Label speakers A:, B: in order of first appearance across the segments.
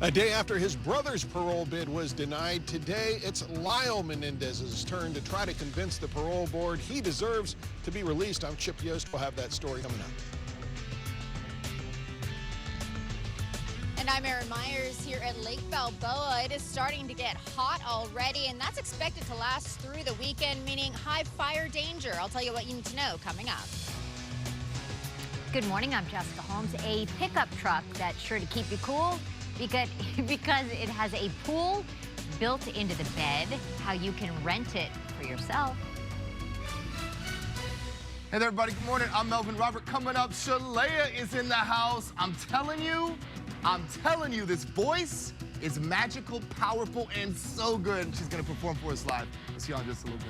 A: A day after his brother's parole bid was denied, today it's Lyle Menendez's turn to try to convince the parole board he deserves to be released. I'm Chip Yost. We'll have that story coming up.
B: And I'm Erin Myers here at Lake Balboa. It is starting to get hot already, and that's expected to last through the weekend, meaning high fire danger. I'll tell you what you need to know coming up.
C: Good morning, I'm Jessica Holmes. A pickup truck that's sure to keep you cool because it has a pool built into the bed, how you can rent it for yourself.
D: Hey there, everybody. Good morning. I'm Melvin Robert. Coming up, Shalea is in the house. I'm telling you, this voice is magical, powerful, and so good. And she's going to perform for us live. We'll see you all in just a little bit.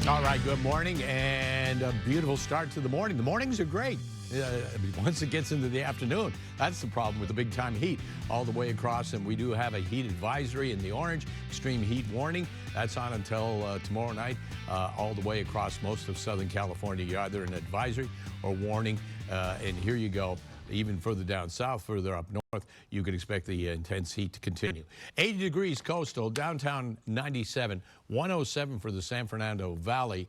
E: All right, good morning, and a beautiful start to the morning. The mornings are great. Once it gets into the afternoon, that's the problem with the big time heat all the way across. And we do have a heat advisory in the orange, extreme heat warning. That's on until tomorrow night, all the way across most of Southern California. You're either an advisory or warning. And here you go. Even further down south, further up north, you can expect the intense heat to continue. 80 degrees coastal, downtown 97, 107 for the San Fernando Valley.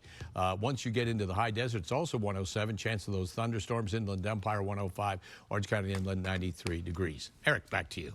E: Once you get into the high desert, it's also 107. Chance of those thunderstorms, Inland Empire 105, Orange County Inland 93 degrees. Eric, back to you.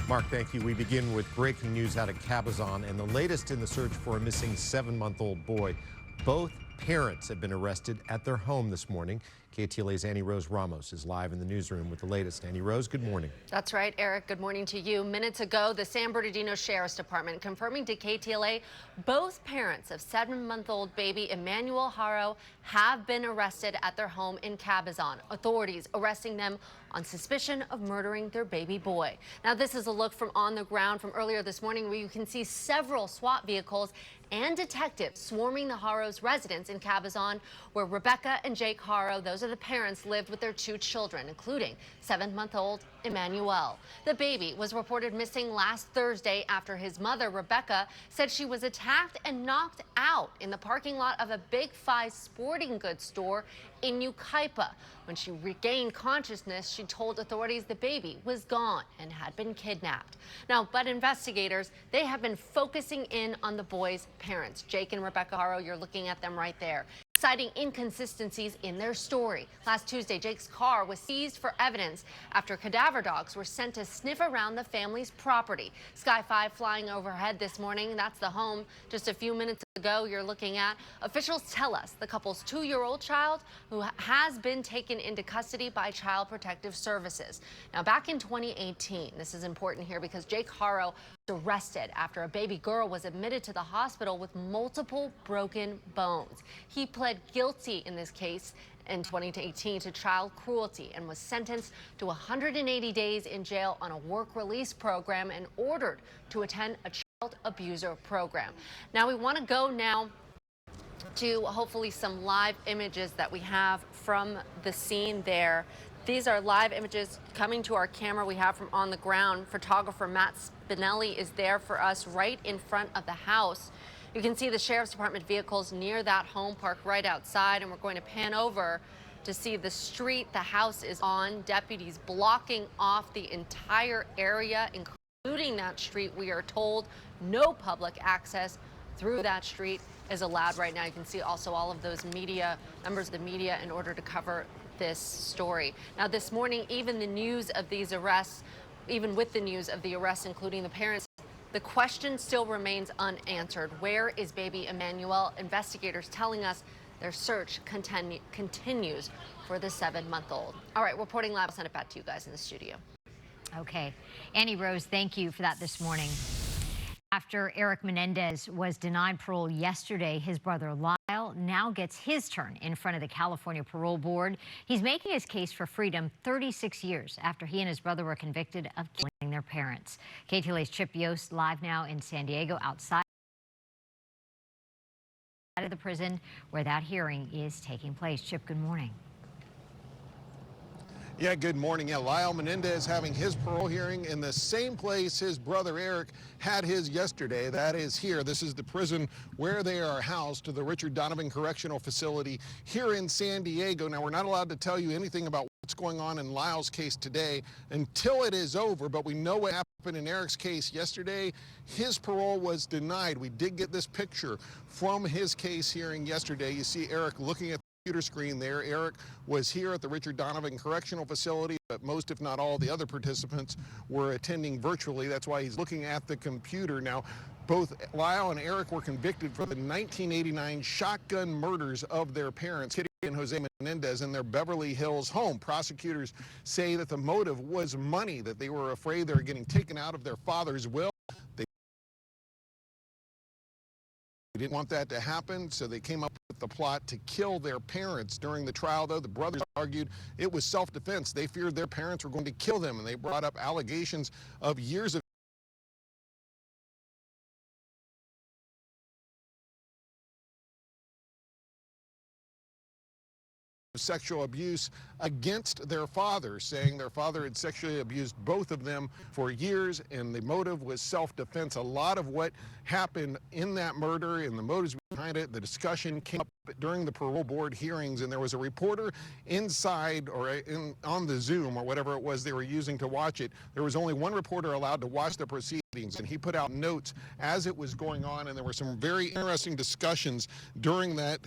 F: Mark, thank you. We begin with breaking news out of Cabazon and the latest in the search for a missing 7-month-old boy. Both parents have been arrested at their home this morning. KTLA's Annie Rose Ramos is live in the newsroom with the latest. Annie Rose, good morning.
G: That's right, Eric. Good morning to you. Minutes ago, the San Bernardino Sheriff's Department confirming to KTLA both parents of 7-month-old baby Emmanuel Haro have been arrested at their home in Cabazon. Authorities arresting them on suspicion of murdering their baby boy. Now, this is a look from on the ground from earlier this morning where you can see several SWAT vehicles and detectives swarming the Haro's residence in Cabazon, where Rebecca and Jake Haro, those are the parents, lived with their 2 children, including 7-month-old Emmanuel. The baby was reported missing last Thursday after his mother, Rebecca, said she was attacked and knocked out in the parking lot of a Big 5 sporting goods store in Yucaipa. When she regained consciousness, she told authorities the baby was gone and had been kidnapped. Now, but investigators, they have been focusing in on the boy's parents. Jake and Rebecca Haro, you're looking at them right there, citing inconsistencies in their story. Last Tuesday, Jake's car was seized for evidence after cadaver dogs were sent to sniff around the family's property. Sky 5 flying overhead this morning. That's the home just a few minutes ago you're looking at. Officials tell us the couple's 2-year-old child who has been taken into custody by Child Protective Services. Now, back in 2018, this is important here because Jake Haro was arrested after a baby girl was admitted to the hospital with multiple broken bones. He pled guilty in this case in 2018 to child cruelty and was sentenced to 180 days in jail on a work release program and ordered to attend a child abuser program. Now, we want to go now to hopefully some live images that we have from the scene there. These are live images coming to our camera we have from on the ground. Photographer Matt Spinelli is there for us right in front of the house. You can see the Sheriff's Department vehicles near that home parked right outside, and we're going to pan over to see the street the house is on. Deputies blocking off the entire area, including that street. We are told no public access through that street is allowed right now. You can see also all of those members of the media in order to cover this story. Now, this morning, even the news of these arrests, even with the news of the arrests, including the parents, the question still remains unanswered. Where is baby Emmanuel? Investigators telling us their search continues for the 7-month-old. All right, reporting live. I'll send it back to you guys in the studio.
C: Okay. Annie Rose, thank you for that this morning. After Eric Menendez was denied parole yesterday, his brother Lyle now gets his turn in front of the California Parole Board. He's making his case for freedom 36 years after he and his brother were convicted of killing their parents. KTLA's Chip Yost live now in San Diego outside of the prison where that hearing is taking place. Chip, good morning.
A: Yeah, good morning. Yeah, Lyle Menendez having his parole hearing in the same place his brother Eric had his yesterday. That is here. This is the prison where they are housed, to the Richard Donovan Correctional Facility here in San Diego. Now, we're not allowed to tell you anything about what's going on in Lyle's case today until it is over, but we know what happened in Eric's case yesterday. His parole was denied. We did get this picture from his case hearing yesterday. You see Eric looking at computer screen there. Eric was here at the Richard Donovan Correctional Facility, but most, if not all, the other participants were attending virtually. That's why he's looking at the computer. Now, both Lyle and Eric were convicted for the 1989 shotgun murders of their parents, Kitty and Jose Menendez, in their Beverly Hills home. Prosecutors say that the motive was money, that they were afraid they were getting taken out of their father's will. They didn't want that to happen, so they came up with the plot to kill their parents. During the trial, though, the brothers argued it was self-defense. They feared their parents were going to kill them, and they brought up allegations of years of sexual abuse against their father, saying their father had sexually abused both of them for years, and the motive was self-defense. A lot of what happened in that murder and the motives behind it, the discussion came up during the parole board hearings, and there was a reporter inside or on the Zoom or whatever it was they were using to watch it. There was only one reporter allowed to watch the proceedings, and he put out notes as it was going on, and there were some very interesting discussions during that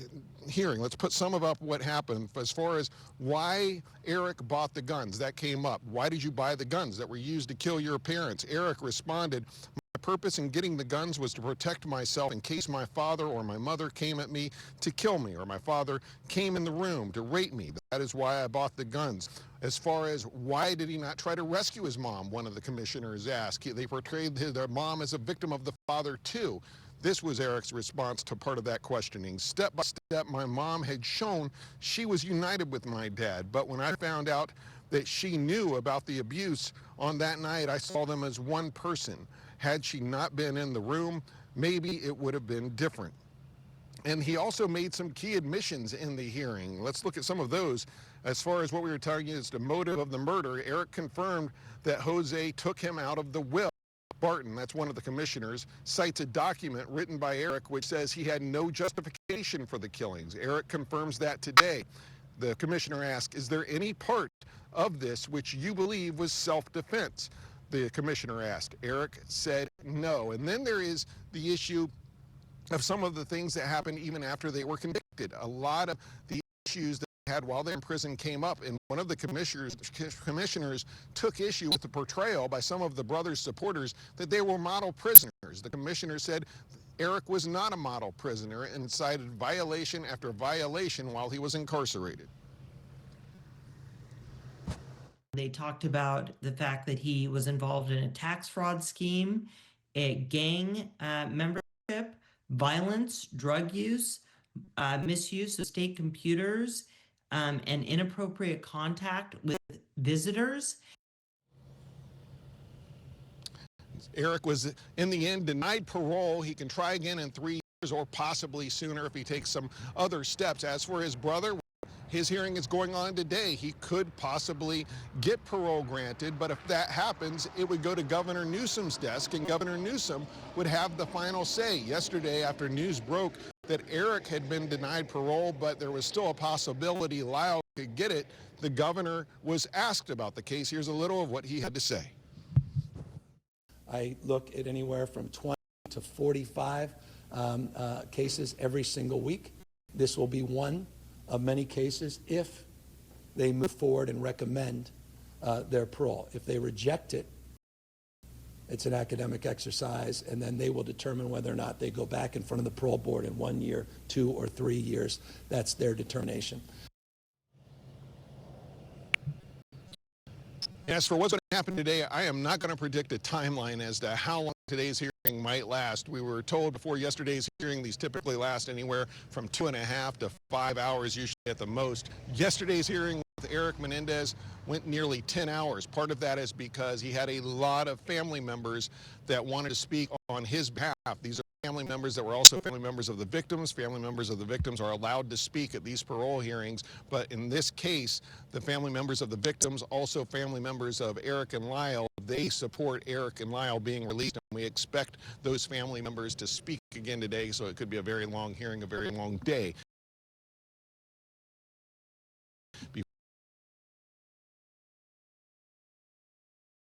A: hearing. Let's put some of up what happened as far as why Eric bought the guns. That came up. Why did you buy the guns that were used to kill your parents? Eric responded, "My purpose in getting the guns was to protect myself in case my father or my mother came at me to kill me, or my father came in the room to rape me. That is why I bought the guns." As far as why did he not try to rescue his mom, one of the commissioners asked. They portrayed their mom as a victim of the father too. This was Eric's response to part of that questioning. "Step by step, my mom had shown she was united with my dad, but when I found out that she knew about the abuse on that night, I saw them as one person. Had she not been in the room, maybe it would have been different." And he also made some key admissions in the hearing. Let's look at some of those. As far as what we were talking is the motive of the murder, Eric confirmed that Jose took him out of the will. Barton, that's one of the commissioners, cites a document written by Eric which says he had no justification for the killings. Eric confirms that today. The commissioner asked, "Is there any part of this which you believe was self-defense?" The commissioner asked. Eric said no. And then there is the issue of some of the things that happened even after they were convicted. A lot of the issues that they had while they're in prison came up, and one of the commissioners took issue with the portrayal by some of the brothers' supporters that they were model prisoners. The commissioner said Eric was not a model prisoner and cited violation after violation while he was incarcerated.
H: They talked about the fact that he was involved in a tax fraud scheme, a gang membership, violence, drug use, misuse of state computers, and inappropriate contact with visitors.
A: Eric was, in the end, denied parole. He can try again in 3 years or possibly sooner if he takes some other steps. As for his brother, his hearing is going on today. He could possibly get parole granted, but if that happens, it would go to Governor Newsom's desk, and Governor Newsom would have the final say. Yesterday, after news broke that Eric had been denied parole, but there was still a possibility Lyle could get it, the governor was asked about the case. Here's a little of what he had to say.
I: I look at anywhere from 20 to 45 cases every single week. This will be one of many cases if they move forward and recommend their parole. If they reject it, it's an academic exercise, and then they will determine whether or not they go back in front of the parole board in 1 year, 2 or 3 years. That's their determination.
A: As for what's going to happen today, I am not going to predict a timeline as to how long today's hearing might last. We were told before yesterday's hearing these typically last anywhere from 2.5 to 5 hours, usually at the most. Yesterday's hearing with Eric Menendez went nearly 10 hours. Part of that is because he had a lot of family members that wanted to speak on his behalf. These are family members that were also family members of the victims. Family members of the victims are allowed to speak at these parole hearings, but in this case, the family members of the victims, also family members of Eric and Lyle, they support Eric and Lyle being released, and we expect those family members to speak again today, so it could be a very long hearing, a very long day.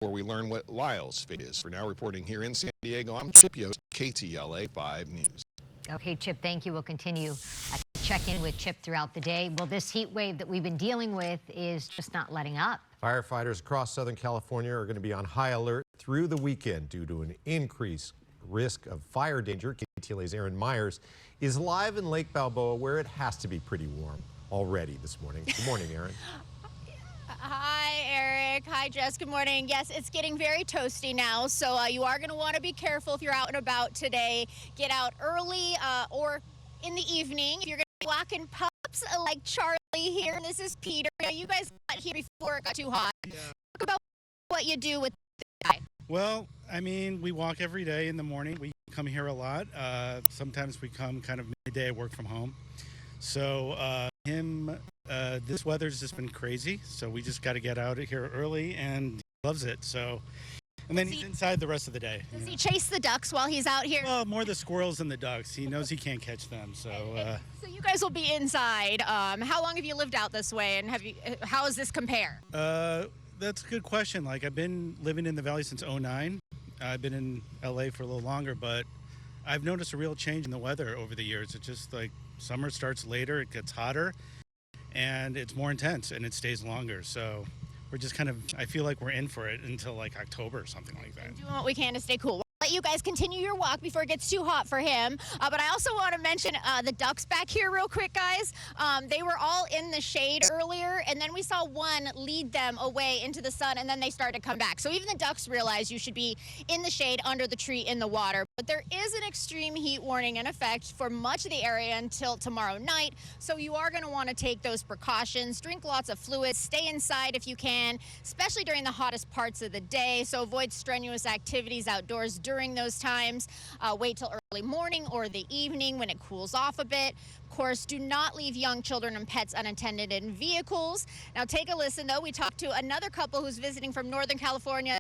A: Before we learn what Lyle's fate is. For now, reporting here in San Diego, I'm Chip Yost, KTLA 5 News.
C: Okay, Chip, thank you. We'll continue to check in with Chip throughout the day. Well, this heat wave that we've been dealing with is just not letting up.
F: Firefighters across Southern California are going to be on high alert through the weekend due to an increased risk of fire danger. KTLA's Aaron Myers is live in Lake Balboa, where it has to be pretty warm already this morning. Good morning, Aaron.
B: Hi, Eric. Hi, Jess. Good morning. Yes, it's getting very toasty now, so you are going to want to be careful if you're out and about today. Get out early or in the evening. If you're going to be walking pups like Charlie here, and this is Peter. You guys got here before it got too hot. Yeah. Talk about what you do with the guy.
J: Well, I mean, we walk every day in the morning. We come here a lot. Sometimes we come kind of midday. I work from home. So this weather's just been crazy. So we just got to get out of here early, and he loves it. So, and then he's inside the rest of the day.
B: Does he chase the ducks while he's out here?
J: Well, more the squirrels than the ducks. He knows he can't catch them. So,
B: so you guys will be inside. How long have you lived out this way, and how does this compare?
J: That's a good question. Like, I've been living in the Valley since '09. I've been in LA for a little longer, but I've noticed a real change in the weather over the years. It's just like summer starts later, it gets hotter, and it's more intense, and it stays longer. So we're just kind of, I feel like we're in for it until like October or something like that.
B: Doing what we can to stay cool. We'll let you guys continue your walk before it gets too hot for him. But I also want to mention the ducks back here real quick, guys. They were all in the shade earlier, and then we saw one lead them away into the sun, and then they started to come back. So even the ducks realize you should be in the shade, under the tree, in the water. But there is an extreme heat warning in effect for much of the area until tomorrow night. So you are going to want to take those precautions. Drink lots of fluids. Stay inside if you can, especially during the hottest parts of the day. So avoid strenuous activities outdoors during those times. Wait till early morning or the evening when it cools off a bit. Of course, do not leave young children and pets unattended in vehicles. Now take a listen, though. We talked to another couple who's visiting from Northern California.